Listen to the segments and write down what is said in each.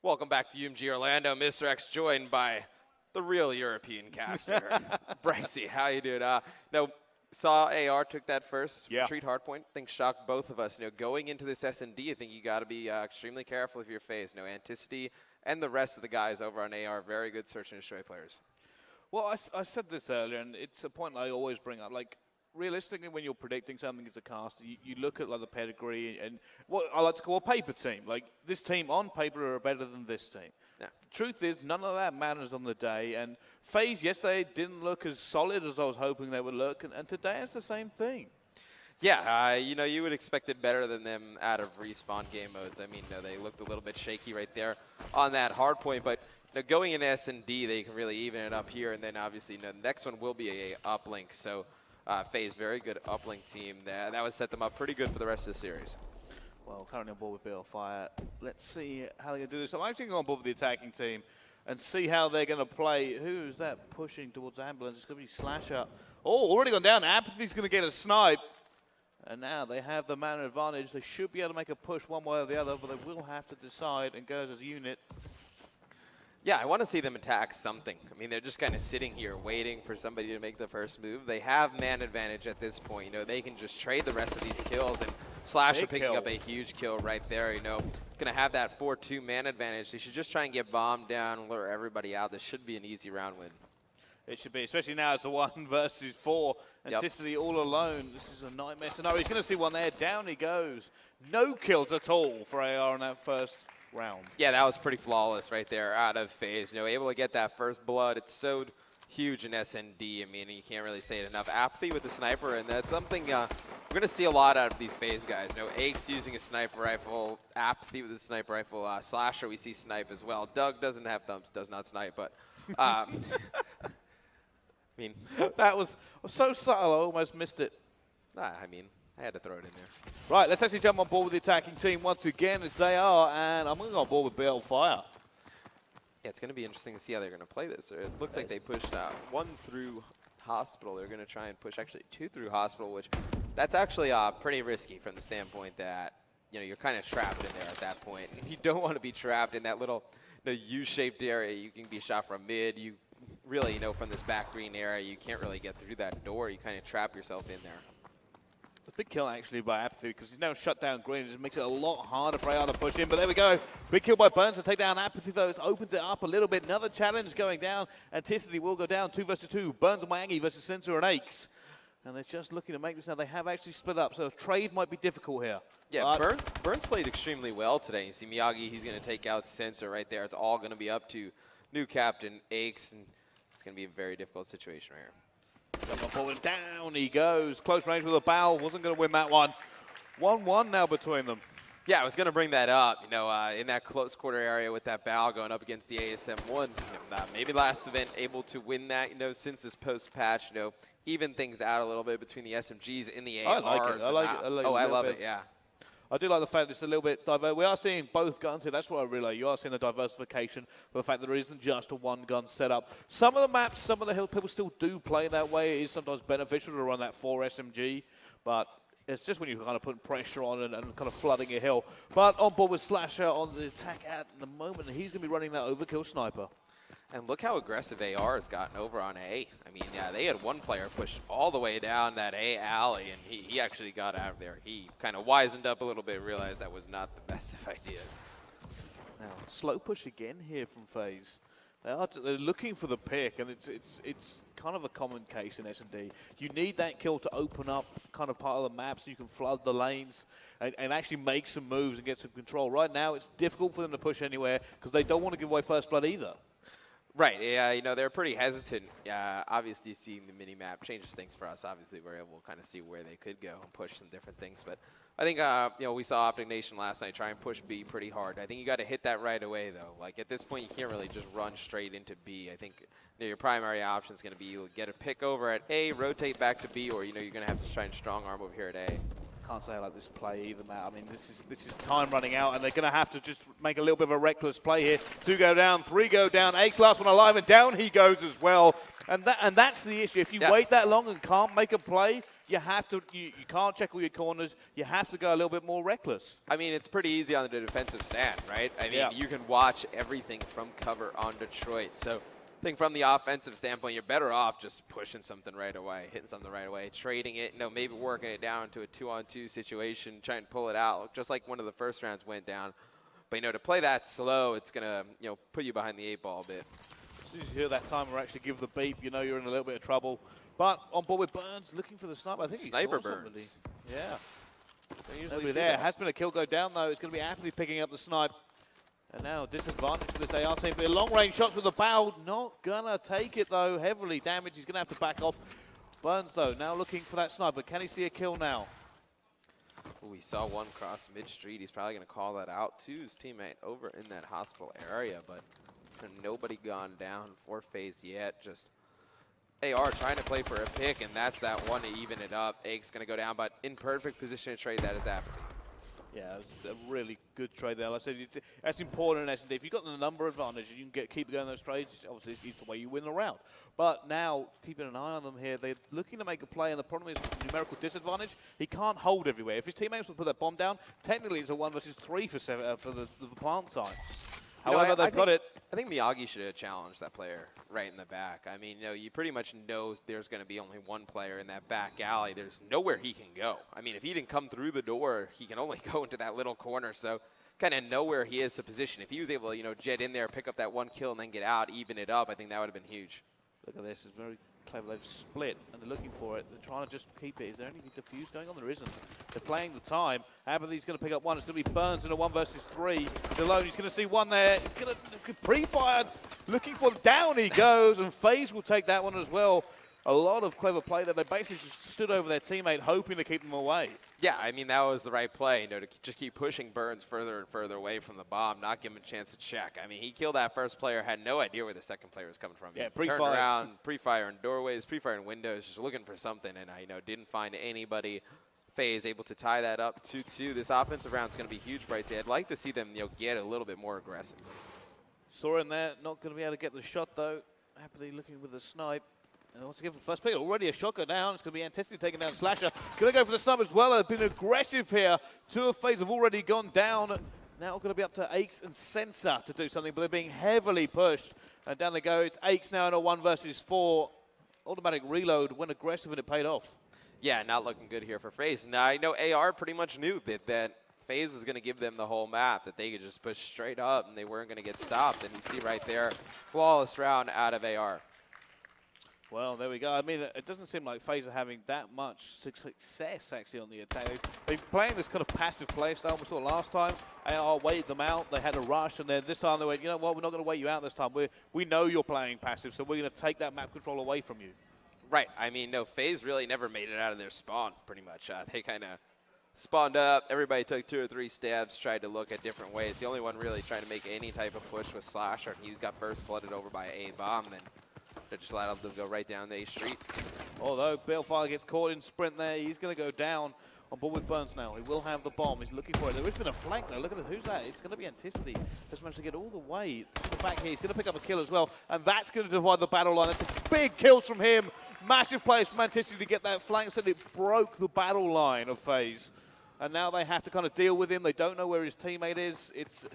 Welcome back to UMG Orlando. Mr. X joined by the real European caster, Brycey. How you doing? Saw AR took that first retreat hardpoint. I think shocked both of us. Going into this S&D, I think you got to be extremely careful of your Faze. Anticity and the rest of the guys over on AR, very good search and destroy players. Well, I said this earlier, and it's a point I always bring up. Like, realistically, when you're predicting something as a caster, you look at like the pedigree and what I like to call a paper team. Like, this team on paper are better than this team. Yeah. Truth is, none of that matters on the day. And Faze yesterday didn't look as solid as I was hoping they would look, and today it's the same thing. Yeah, you would expect it better than them out of respawn game modes. I mean, they looked a little bit shaky right there on that hard point, but going in S&D, they can really even it up here, and then obviously the next one will be a uplink. So Faze, very good uplink team. That would set them up pretty good for the rest of the series. Well, currently on board with Bill Fire. Let's see how they're going to do this. I'm actually going on board with the attacking team and see how they're going to play. Who's that pushing towards ambulance? It's going to be Slasher. Oh, already gone down. Apathy's going to get a snipe. And now they have the man advantage. They should be able to make a push one way or the other, but they will have to decide and go as a unit. Yeah, I want to see them attack something. I mean, they're just kind of sitting here waiting for somebody to make the first move. They have man advantage at this point. They can just trade the rest of these kills, and Slasher picking up a huge kill right there. Going to have that 4-2 man advantage. They should just try and get bombed down, lure everybody out. This should be an easy round win. It should be, especially now it's a 1 versus 4. Anticity all alone. This is a nightmare scenario. He's going to see one there. Down he goes. No kills at all for AR in that first round. Yeah, that was pretty flawless right there out of Faze. Able to get that first blood. It's so huge in S&D. I mean, you can't really say it enough. Apathy with the sniper, and that's something we're going to see a lot out of these Faze guys. Aches using a sniper rifle, Apathy with a sniper rifle, Slasher we see snipe as well. Doug doesn't have thumbs, does not snipe, but I mean, that was so subtle, I almost missed it. I had to throw it in there. Right, let's actually jump on board with the attacking team once again. It's AR, and I'm going to go on board with BL Fire. Yeah, it's going to be interesting to see how they're going to play this. It looks like they pushed 1 through Hospital. They're going to try and push actually 2 through Hospital, which that's actually pretty risky from the standpoint that you're kind of trapped in there at that point. And you don't want to be trapped in that little U-shaped area. You can be shot from mid. You really, from this back green area, you can't really get through that door. You kind of trap yourself in there. A big kill actually by Apathy because he's now shut down green. It just makes it a lot harder for AR to push in. But there we go. Big kill by Burns to take down Apathy though. It opens it up a little bit. Another challenge going down. Anticity will go down 2 versus 2. Burns and Myangi versus Sensor and Aches. And they're just looking to make this now. They have actually split up, so a trade might be difficult here. Yeah, Burns played extremely well today. You see Miyagi, he's going to take out Sensor right there. It's all going to be up to new captain Aches, and it's going to be a very difficult situation right here. Coming forward, down he goes. Close range with a bow. Wasn't going to win that one. 1-1 now between them. Yeah, I was going to bring that up. In that close quarter area with that bow going up against the ASM-1. Maybe last event able to win that, since this post-patch, even things out a little bit between the SMGs and the ARs. I like it. I like it. I love it, yeah. I do like the fact it's a little bit diverse. We are seeing both guns here. That's what I really like. You are seeing the diversification, but the fact that there isn't just a one-gun setup. Some of the maps, some of the hill people still do play that way. It is sometimes beneficial to run that 4 SMG, but it's just when you're kind of putting pressure on and kind of flooding a hill. But on board with Slasher on the attack at the moment, he's going to be running that overkill sniper. And look how aggressive AR has gotten over on A. I mean, yeah, they had one player push all the way down that A alley, and he actually got out of there. He kind of wisened up a little bit, realized that was not the best of ideas. Now, slow push again here from Faze. They're looking for the pick, and it's kind of a common case in S&D. You need that kill to open up kind of part of the map so you can flood the lanes and actually make some moves and get some control. Right now, it's difficult for them to push anywhere because they don't want to give away first blood either. Right, yeah, they're pretty hesitant. Obviously, seeing the mini-map changes things for us. Obviously, we're able to kind of see where they could go and push some different things. But I think, we saw Optic Nation last night try and push B pretty hard. I think you got to hit that right away, though. Like, at this point, you can't really just run straight into B. I think your primary option is going to be you get a pick over at A, rotate back to B, or, you're going to have to try and strong arm over here at A. Can't say I like this play either, Matt. I mean, this is time running out, and they're going to have to just make a little bit of a reckless play here. 2 go down, 3 go down. Aches last one alive, and down he goes as well. And that's the issue. If you wait that long and can't make a play, you have to, you can't check all your corners. You have to go a little bit more reckless. I mean, it's pretty easy on the defensive stand, right? I mean, Yeah. you can watch everything from cover on Detroit. So I think from the offensive standpoint, you're better off just pushing something right away, hitting something right away, trading it, maybe working it down to a 2-on-2 situation, trying to pull it out, just like one of the first rounds went down. But, to play that slow, it's going to, put you behind the 8-ball a bit. As soon as you hear that timer actually give the beep, you know you're in a little bit of trouble. But on board with Burns, looking for the sniper. I think he Sniper saw somebody. Burns. Yeah. They usually Nobody see there. that. Has been a kill go down, though. It's going to be happily picking up the snipe. And now disadvantage for this AR team. But long-range shots with the bow. Not going to take it, though. Heavily damaged. He's going to have to back off. Burns, though, now looking for that sniper. Can he see a kill now? We saw one cross mid-street. He's probably going to call that out to his teammate over in that hospital area. But nobody gone down for Faze yet. Just AR trying to play for a pick, and that's that one to even it up. Egg's going to go down, but in perfect position to trade that is Apathy. Yeah, it's a really good trade there. Like I said, that's important in S&D. If you've got the number advantage, you can keep going those trades. Obviously, it's the way you win the round. But now, keeping an eye on them here, they're looking to make a play, and the problem is numerical disadvantage. He can't hold everywhere. If his teammates will put that bomb down, technically it's a 1 versus 3 for the plant side. However, they've got it. I think Miyagi should have challenged that player right in the back. I mean, you pretty much know there's going to be only one player in that back alley. There's nowhere he can go. I mean, if he didn't come through the door, he can only go into that little corner. So kind of know where he is to position. If he was able to, jet in there, pick up that one kill, and then get out, even it up, I think that would have been huge. Look at this. It's very clever. They've split, and they're looking for it. They're trying to just keep it. Is there anything diffuse going on? There isn't. They're playing the time. Apathy's going to pick up one. It's going to be Burns in a 1 versus 3. He's alone. He's going to see one there. He's going to pre-fired. Looking for down he goes, and Faze will take that one as well. A lot of clever play there. They basically just stood over their teammate, hoping to keep them away. Yeah, I mean, that was the right play, to just keep pushing Burns further and further away from the bomb, not give him a chance to check. I mean, he killed that first player, had no idea where the second player was coming from. Yeah, he turned around, pre-fire in doorways, pre-fire in windows, just looking for something, and didn't find anybody. Faze able to tie that up 2-2. This offensive round is going to be huge, Brycey. I'd like to see them, get a little bit more aggressive. Saw in there, not going to be able to get the shot, though. Apathy looking with the snipe. And once again for the first pick, already a shotgun down. It's going to be Anticity taking down Slasher. Going to go for the snipe as well. They've been aggressive here. Two of Faze have already gone down. Now going to be up to Aches and Sensor to do something, but they're being heavily pushed. And down they go. It's Aches now in a 1 versus 4. Automatic reload went aggressive, and it paid off. Yeah, not looking good here for Faze. Now, I know AR pretty much knew that Faze was going to give them the whole map, that they could just push straight up, and they weren't going to get stopped. And you see right there, flawless round out of AR. Well, there we go. I mean, it doesn't seem like FaZe are having that much success, actually, on the attack. They've been playing this kind of passive play style we saw last time. AR waited them out. They had a rush, and then this time they went, you know what, we're not going to wait you out this time. We know you're playing passive, so we're going to take that map control away from you. Right. I mean, no, FaZe really never made it out of their spawn, pretty much. They kind of spawned up. Everybody took 2 or 3 stabs, tried to look at different ways. The only one really trying to make any type of push was Slasher. He got first blooded over by A-bomb, then they just allowed him to go right down the A street. Although Balefire gets caught in sprint there, he's going to go down on board with Burns now. He will have the bomb. He's looking for it. There has been a flank, though. Look at it. Who's that? It's going to be Anticity. Just managed to get all the way to the back here. He's going to pick up a kill as well, and that's going to divide the battle line. That's a big kills from him. Massive plays from Anticity to get that flank, so it broke the battle line of FaZe. And now they have to kind of deal with him. They don't know where his teammate is. It's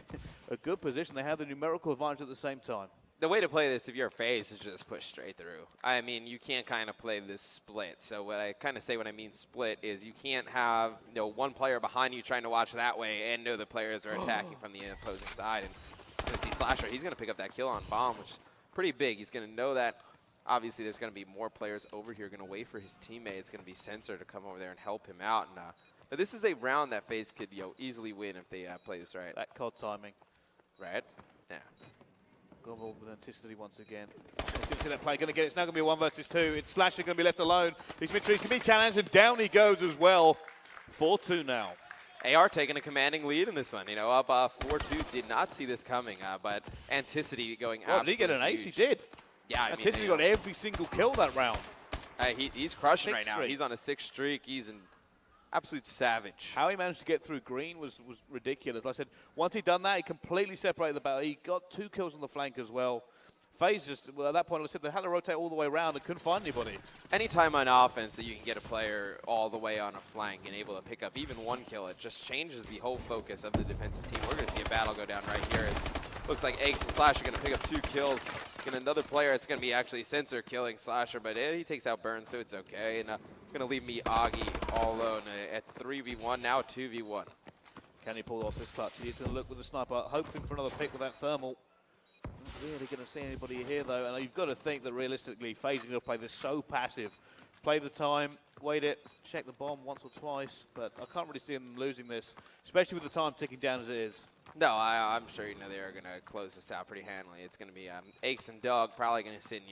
a good position. They have the numerical advantage at the same time. The way to play this, if you're a FaZe, is just push straight through. I mean, you can't kind of play this split. So what I kind of say when I mean split is you can't have one player behind you trying to watch that way and know the players are attacking from the opposing side. And you're going to see Slasher. He's going to pick up that kill on bomb, which is pretty big. He's going to know that. Obviously, there's going to be more players over here going to wait for his teammate. It's going to be Sensor to come over there and help him out. And this is a round that FaZe could easily win if they play this right. That COD timing. Right? Yeah. Go with Anticity once again. He's going to see that play. Going to get it. It's now going to be a 1 versus 2. It's Slasher going to be left alone. These mid-trees can be challenged, and down he goes as well. 4-2 now. AR taking a commanding lead in this one. Up 4-2. Did not see this coming, but Anticity going out. Did he get an ace? He did. Yeah, I Anticity got every single kill that round. He's crushing right now. Streak. He's on a 6th streak. He's an absolute savage. How he managed to get through green was ridiculous. Like I said, once he'd done that, he completely separated the battle. He got 2 kills on the flank as well. Faze just, well, at that point, they had to rotate all the way around and couldn't find anybody. Anytime on offense that you can get a player all the way on a flank and able to pick up even one kill, it just changes the whole focus of the defensive team. We're going to see a battle go down right here. As looks like Ace and Slash are going to pick up 2 kills. And another player, it's going to be actually Sensor killing Slasher, but he takes out Burn, so it's okay. And going to leave Miyagi all alone at 3v1, now 2v1. Can he pull off this clutch? He's going to look with the sniper, hoping for another pick with that thermal. Not really going to see anybody here, though. And you've got to think that realistically, Faze is going to play this so passive. Play the time, wait it, check the bomb once or twice. But I can't really see him losing this, especially with the time ticking down as it is. No, I'm sure they're going to close this out pretty handily. It's going to be Aches and Doug probably going to sit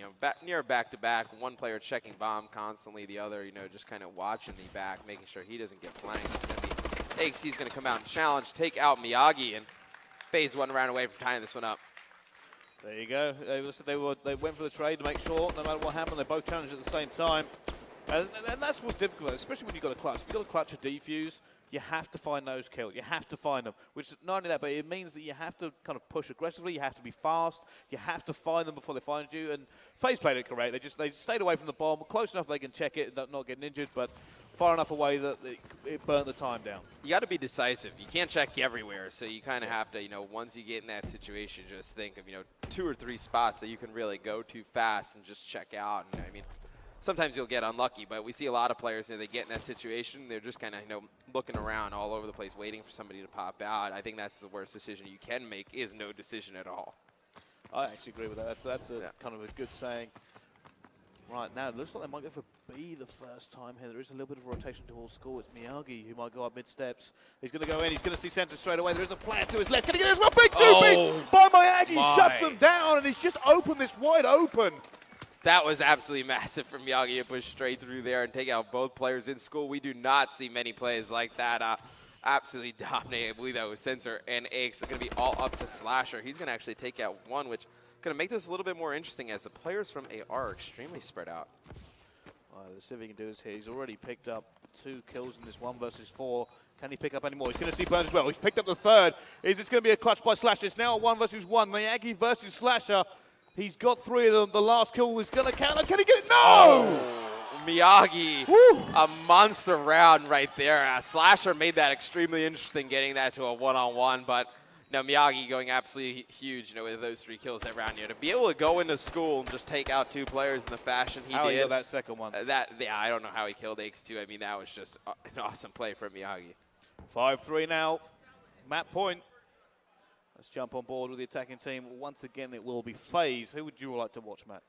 near back-to-back. One player checking bomb constantly, the other just kind of watching the back, making sure he doesn't get flanked. It's going to be Aches. He's going to come out and challenge, take out Miyagi, and Faze 1 round away from tying this one up. There you go. They went for the trade to make sure, no matter what happened, they both challenged at the same time. And that's what's difficult, especially when you've got a clutch. If you've got a clutch or defuse, you have to find those kills. You have to find them. Which, not only that, but it means that you have to kind of push aggressively. You have to be fast. You have to find them before they find you. And Faze played it correct. They stayed away from the bomb, close enough they can check it and not getting injured, but far enough away that it burnt the time down. You got to be decisive. You can't check everywhere, so you kind of have to, once you get in that situation, just think of, 2 or 3 spots that you can really go to fast and just check out. And sometimes you'll get unlucky, but we see a lot of players, they get in that situation, they're just kind of, looking around all over the place, waiting for somebody to pop out. I think that's the worst decision you can make, is no decision at all. I actually agree with that. That's kind of a good saying. Right, now it looks like they might go for B the first time here. There is a little bit of rotation towards score. It's Miyagi who might go up mid-steps. He's going to go in. He's going to see Sensor straight away. There is a player to his left. Can he get it as well? Big two-piece by Miyagi. Shuts them down, and he's just opened this wide open. That was absolutely massive from Miyagi to push straight through there and take out both players in school. We do not see many plays like that. Absolutely dominating. I believe that was Sensor and Aches. It's going to be all up to Slasher. He's going to actually take out one, which going to make this a little bit more interesting as the players from AR are extremely spread out. Let's see if he can do this here. He's already picked up 2 kills in this 1 versus 4. Can he pick up any more? He's going to see Burns as well. He's picked up the 3rd. Is this going to be a clutch by Slasher? It's now a 1 versus 1. Miyagi versus Slasher. He's got 3 of them. The last kill is going to count. Can he get it? No! Oh, Miyagi, a monster round right there. Slasher made that extremely interesting, getting that to a one-on-one, but now Miyagi going absolutely huge, with those 3 kills that round. To be able to go into school and just take out 2 players in the fashion he did. He got that second one. I don't know how he killed Aches too. That was just an awesome play from Miyagi. 5-3 now. Map point. Let's jump on board with the attacking team. Once again, it will be Faze. Who would you like to watch, Matt?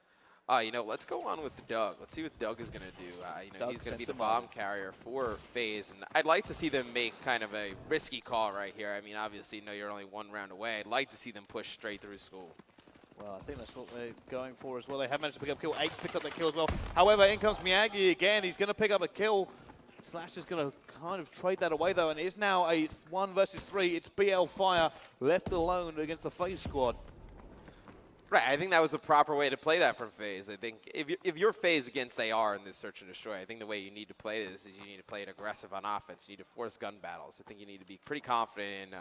Let's go on with Doug. Let's see what Doug is going to do. He's going to be the bomb carrier for Faze, and I'd like to see them make kind of a risky call right here. Obviously, you're only 1 round away. I'd like to see them push straight through school. Well, I think that's what they're going for as well. They have managed to pick up a kill. Ace picked up that kill as well. However, in comes Miyagi again. He's going to pick up a kill. Slash is going to kind of trade that away, though, and it is now a 1 versus 3. It's BL Fire left alone against the Faze squad. Right, I think that was a proper way to play that from Faze. I think if you're Faze against AR in this search and destroy, I think the way you need to play this is you need to play it aggressive on offense. You need to force gun battles. I think you need to be pretty confident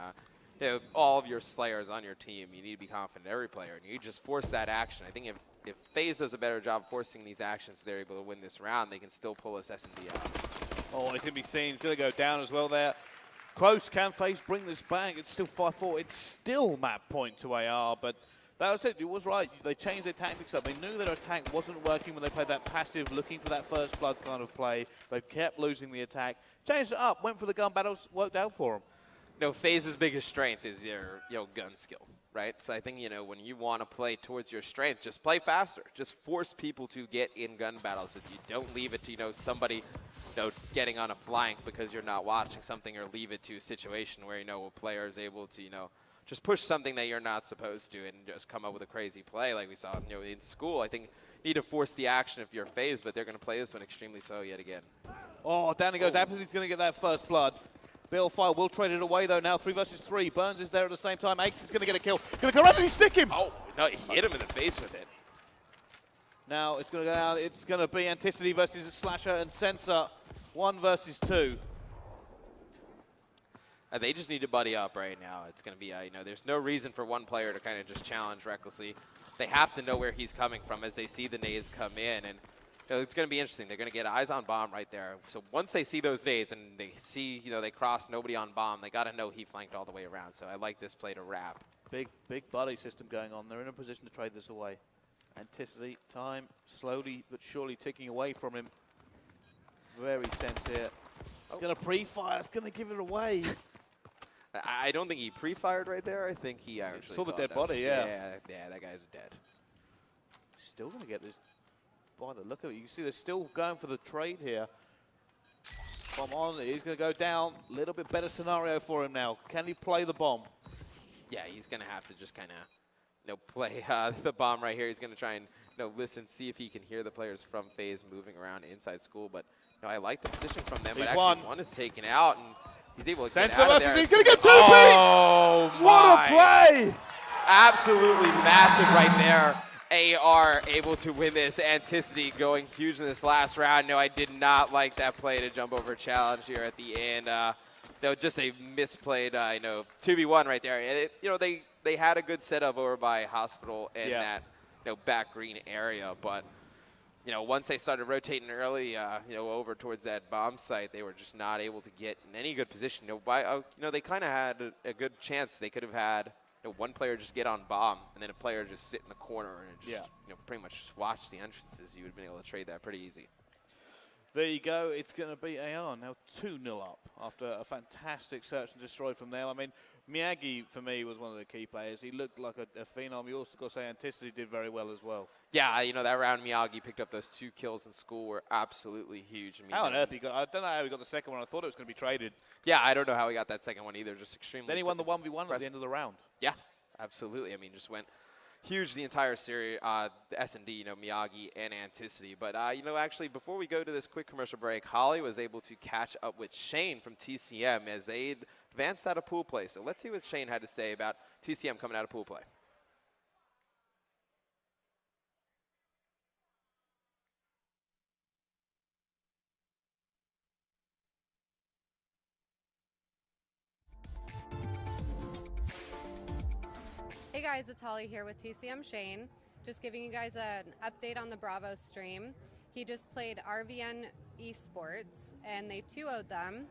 in all of your slayers on your team. You need to be confident in every player, and you just force that action. I think if Faze does a better job forcing these actions, they're able to win this round. They can still pull this S&D out. Oh, he's going to be seen. He's going to go down as well there. Close. Can Faze bring this back? It's still 5-4. It's still map point to AR, but that was it. It was right. They changed their tactics up. They knew their attack wasn't working when they played that passive, looking for that first blood kind of play. They kept losing the attack. Changed it up. Went for the gun battles. Worked out for them. Faze's biggest strength is your gun skill, right? So I think, when you want to play towards your strength, just play faster. Just force people to get in gun battles. If you don't leave it to, somebody, getting on a flank because you're not watching something, or leave it to a situation where, a player is able to, just push something that you're not supposed to and just come up with a crazy play like we saw, in school. I think you need to force the action if you're Faze, but they're going to play this one extremely slow yet again. Oh, down he goes. Apathy's going to get that first blood. Bill Fire will trade it away, though, now 3 versus 3. Burns is there at the same time. Aches is going to get a kill. Going to go around and stick him. Oh, no, he hit him in the face with it. Now it's going to go down. It's going to be Anticity versus Slasher and Sensor. 1 versus 2. They just need to buddy up right now. It's going to be, you know, there's no reason for one player to kind of just challenge recklessly. They have to know where he's coming from as they see the nades come in. And you know, it's going to be interesting. They're going to get eyes on bomb right there. So once they see those nades and they see, you know, they cross nobody on bomb, they got to know he flanked all the way around. So I like this play to wrap. Big buddy system going on. They're in a position to trade this away. Anticity, time, slowly but surely ticking away from him. Very tense here. He's going to pre-fire. It's going to give it away. I don't think he pre-fired right there. I think he actually saw the dead that body, yeah. Yeah, that guy's dead. Still going to get this by the look of it. You can see they're still going for the trade here. Bomb on. He's going to go down. A little bit better scenario for him now. Can he play the bomb? Yeah, he's going to have to just kind of, you know, play the bomb right here. He's going to try and, you know, listen, see if he can hear the players from Faze moving around inside school. But, you know, I like the position from them. But actually, one is taken out, and he's able to get out of there. He's going to get 2 Oh, piece! What a play! Absolutely massive right there. AR able to win this. Anticity going huge in this last round. No, I did not like that play to jump over challenge here at the end. No, just a misplayed, you know, 2v1 right there. And you know, they had a good setup over by Hospital in that, you know, back green area, but you know, once they started rotating early, you know, over towards that bomb site, they were just not able to get in any good position. You know, they kind of had a good chance. They could have had, you know, one player just get on bomb, and then a player just sit in the corner and just, you know, pretty much just watch the entrances. You would have been able to trade that pretty easy. There you go. It's going to be AR now 2-0 up after a fantastic search and destroy from there. I mean, Miyagi, for me, was one of the key players. He looked like a phenom. You also got to say Anticity did very well as well. Yeah, you know, that round Miyagi picked up those 2 kills in school were absolutely huge. I mean, how on earth he got? I don't know how he got the second one. I thought it was going to be traded. Yeah, I don't know how he got that second one either. Just extremely. Then he won the 1v1 at the end of the round. Yeah, absolutely. I mean, just went huge the entire series, the S&D, you know, Miyagi and Anticity. But, you know, actually, before we go to this quick commercial break, Holly was able to catch up with Shane from TCM as they advanced out of pool play. So let's see what Shane had to say about TCM coming out of pool play. Hey guys, it's Holly here with TCM Shane. Just giving you guys an update on the Bravo stream. He just played RVN Esports and they 2-0'd them.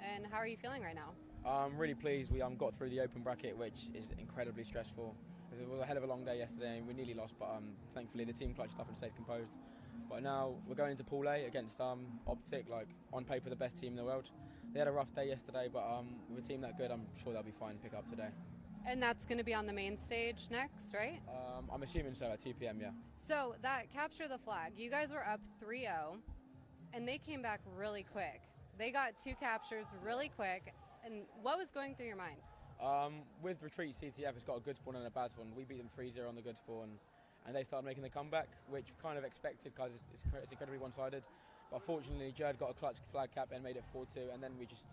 And how are you feeling right now? I'm really pleased we got through the open bracket, which is incredibly stressful. It was a hell of a long day yesterday and we nearly lost, but thankfully the team clutched up and stayed composed. But now we're going into Pool A against Optic, like on paper the best team in the world. They had a rough day yesterday, but with a team that good, I'm sure they'll be fine to pick up today. And that's going to be on the main stage next, right? I'm assuming so, at 2 p.m., yeah. So that capture the flag, you guys were up 3-0, and they came back really quick. They got 2 captures really quick, and what was going through your mind? With Retreat, CTF has got a good spawn and a bad spawn. We beat them 3-0 on the good spawn, and they started making the comeback, which kind of expected because it's incredibly one-sided. But fortunately, Jared got a clutch flag cap and made it 4-2, and then we just...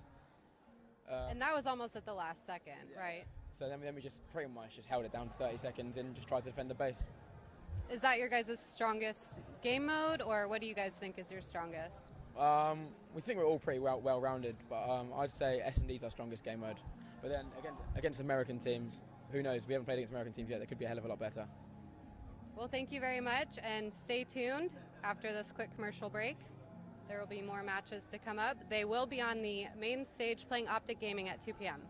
and that was almost at the last second, right? So then we just pretty much just held it down for 30 seconds and just tried to defend the base. Is that your guys' strongest game mode, or what do you guys think is your strongest? We think we're all pretty well-rounded, but I'd say S&D's our strongest game mode. But then against American teams, who knows? We haven't played against American teams yet. They could be a hell of a lot better. Well, thank you very much, and stay tuned after this quick commercial break. There will be more matches to come up. They will be on the main stage playing Optic Gaming at 2 p.m.